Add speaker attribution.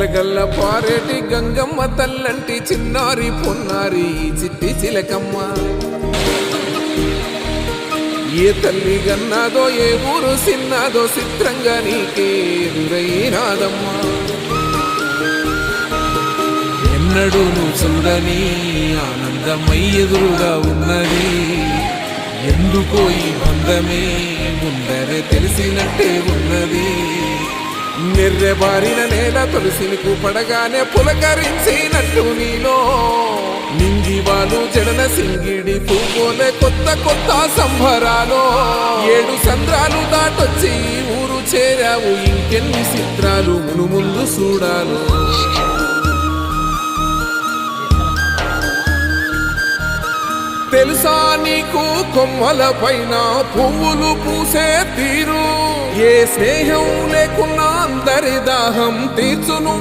Speaker 1: గలగల్ల పారేటి గంగమ్మ తల్లంటి చిన్నారి పొన్నారి చిట్టి చిలకమ్మ. ఏ తల్లి గన్నాదో ఏ ఊరు సిన్నాదో చిత్రంగా నీకే ఎదురైనాదమ్మా. ఎన్నడూ నువ్వు చూడని ఆనందమై ఎదురుగా ఉన్నది. ఎందుకో ఈ బంధమే ముందరే తెలిసినట్టే ఉన్నది. నిర్రెబారిన నేల తులసిని పడగానే పులకరించినట్టు నీలో నింగివాలు జడన సింగిడి పూకోలే కొత్త కొత్త సంభరాలో. 7 సంద్రాలు దాటొచ్చి ఊరు చేరావు, ఇంకెన్ని చిత్రాలు మును ముందు చూడాలు. తెలుసా నీకు కొమ్మల పైన పువ్వులు పూసే తీరు, ఏ స్నేహం లేకున్నా అందరి దాహం తీర్చును.